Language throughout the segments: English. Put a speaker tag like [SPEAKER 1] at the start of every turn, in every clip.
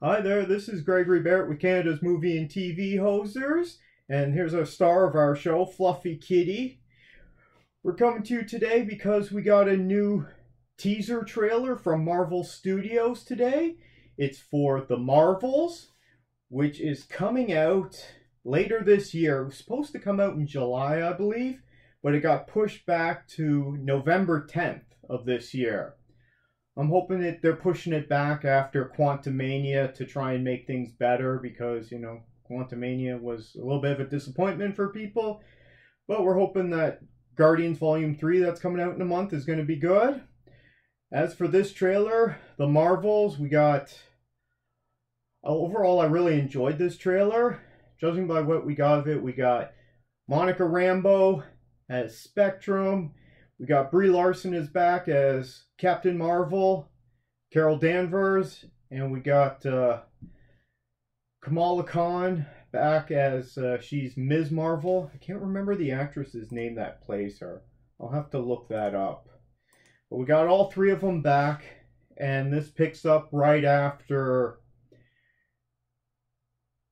[SPEAKER 1] Hi there, this is Gregory Barrett with Canada's Movie and TV Hosers, and here's our star of our show, Fluffy Kitty. We're coming to you today because we got a new teaser trailer from Marvel Studios today. It's for The Marvels, which is coming out later this year. It was supposed to come out in July, I believe, but it got pushed back to November 10th of this year. I'm hoping that they're pushing it back after Quantumania to try and make things better because, Quantumania was a little bit of a disappointment for people. But we're hoping that Guardians Volume 3 that's coming out in a month is going to be good. As for this trailer, The Marvels, we got... Overall, I really enjoyed this trailer. Judging by what we got of it, we got Monica Rambeau as Spectrum. We got Brie Larson is back as Captain Marvel, Carol Danvers, and we got Kamala Khan back as she's Ms. Marvel. I can't remember the actress's name that plays her. I'll have to look that up. But we got all three of them back, and this picks up right after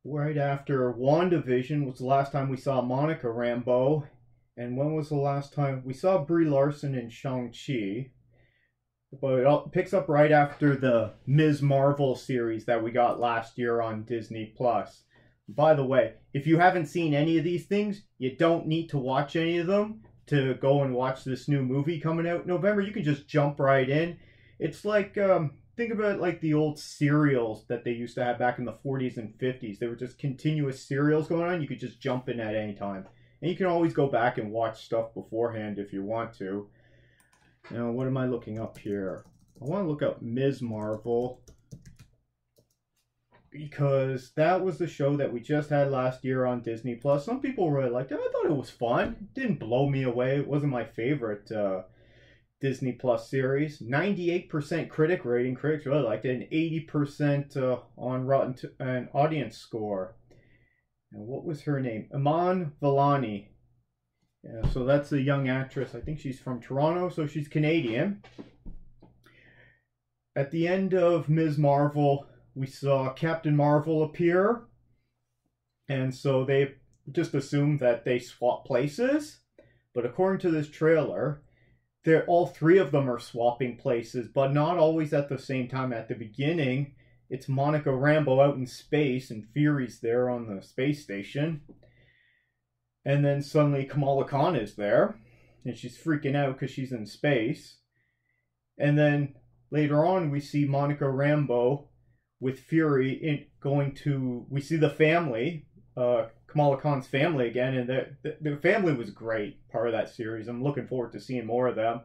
[SPEAKER 1] WandaVision was the last time we saw Monica Rambeau. And when was the last time we saw Brie Larson in Shang-Chi? But it picks up right after the Ms. Marvel series that we got last year on Disney+. By the way, if you haven't seen any of these things, you don't need to watch any of them to go and watch this new movie coming out in November. You can just jump right in. It's like, think about it like the old serials that they used to have back in the 40s and 50s. They were just continuous serials going on. You could just jump in at any time. And you can always go back and watch stuff beforehand if you want to. Now, what am I looking up here? I want to look up Ms. Marvel. Because that was the show that we just had last year on Disney+. Some people really liked it. I thought it was fun. It didn't blow me away. It wasn't my favorite Disney+ series. 98% critic rating. Critics really liked it. And 80% on Rotten an audience score. And what was her name? Iman Vellani. Yeah, so that's a young actress. I think she's from Toronto, so she's Canadian. At the end of Ms. Marvel, we saw Captain Marvel appear. And so they just assumed that they swap places. But according to this trailer, all three of them are swapping places, but not always at the same time. At the beginning, it's Monica Rambeau out in space, and Fury's there on the space station. And then suddenly Kamala Khan is there, and she's freaking out because she's in space. And then later on, we see Monica Rambeau with Fury we see the family, Kamala Khan's family again, and the family was great, part of that series. I'm looking forward to seeing more of them.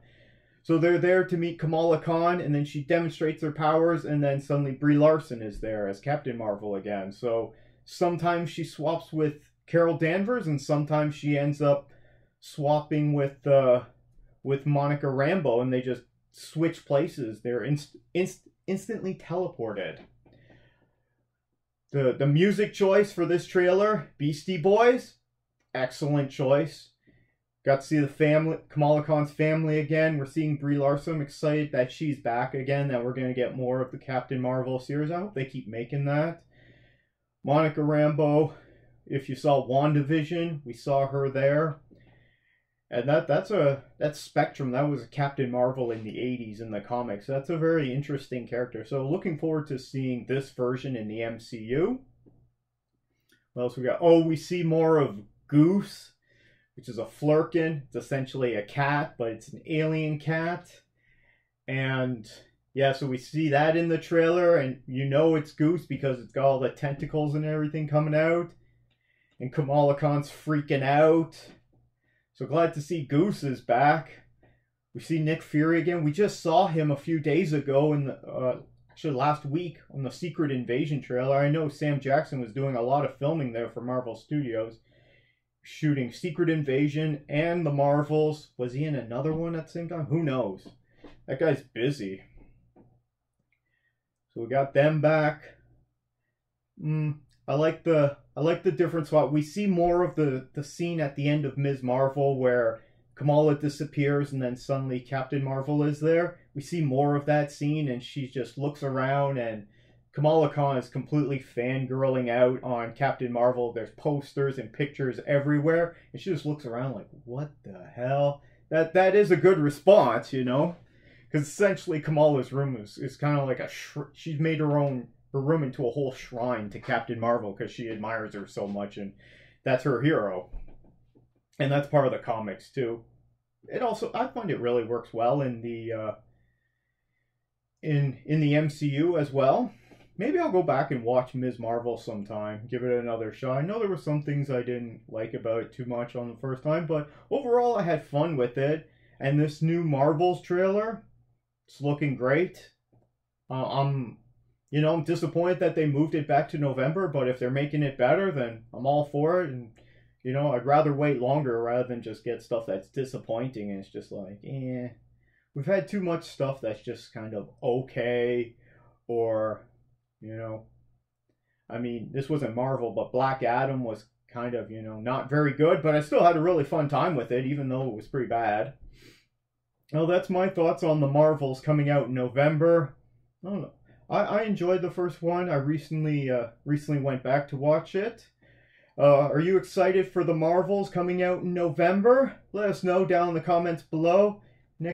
[SPEAKER 1] So they're there to meet Kamala Khan, and then she demonstrates her powers, and then suddenly Brie Larson is there as Captain Marvel again. So sometimes she swaps with Carol Danvers, and sometimes she ends up swapping with Monica Rambeau, and they just switch places. They're instantly teleported. The music choice for this trailer, Beastie Boys, excellent choice. Got to see the family, Kamala Khan's family again. We're seeing Brie Larson. I'm excited that she's back again, that we're going to get more of the Captain Marvel series. I hope they keep making that. Monica Rambeau, if you saw WandaVision, we saw her there. And that's Spectrum. That was Captain Marvel in the 80s in the comics. That's a very interesting character. So looking forward to seeing this version in the MCU. What else we got? Oh, we see more of Goose, which is a Flurkin. It's essentially a cat, but it's an alien cat. And yeah, so we see that in the trailer, and you know it's Goose because it's got all the tentacles and everything coming out. And Kamala Khan's freaking out. So glad to see Goose is back. We see Nick Fury again. We just saw him a few days ago actually last week on the Secret Invasion trailer. I know Sam Jackson was doing a lot of filming there for Marvel Studios, shooting Secret Invasion and the Marvels. Was he in another one at the same time? Who knows? That guy's busy. So we got them back. I like the different spot. We see more of the scene at the end of Ms. Marvel where Kamala disappears and then suddenly Captain Marvel is there. We see more of that scene, and she just looks around and Kamala Khan is completely fangirling out on Captain Marvel. There's posters and pictures everywhere, and she just looks around like, "What the hell?" That is a good response, you know, because essentially Kamala's room is kind of like she's made her room into a whole shrine to Captain Marvel because she admires her so much, and that's her hero, and that's part of the comics too. It also, I find it really works well in the in the MCU as well. Maybe I'll go back and watch Ms. Marvel sometime, give it another shot. I know there were some things I didn't like about it too much on the first time, but overall I had fun with it. And this new Marvels trailer, it's looking great. I'm disappointed that they moved it back to November, but if they're making it better, then I'm all for it. And I'd rather wait longer rather than just get stuff that's disappointing and it's just like, eh. We've had too much stuff that's just kind of okay, or, I mean, this wasn't Marvel, but Black Adam was kind of, not very good, but I still had a really fun time with it, even though it was pretty bad. Well, that's my thoughts on the Marvels coming out in November. I don't know. I enjoyed the first one. I recently went back to watch it. Are you excited for the Marvels coming out in November? Let us know down in the comments below.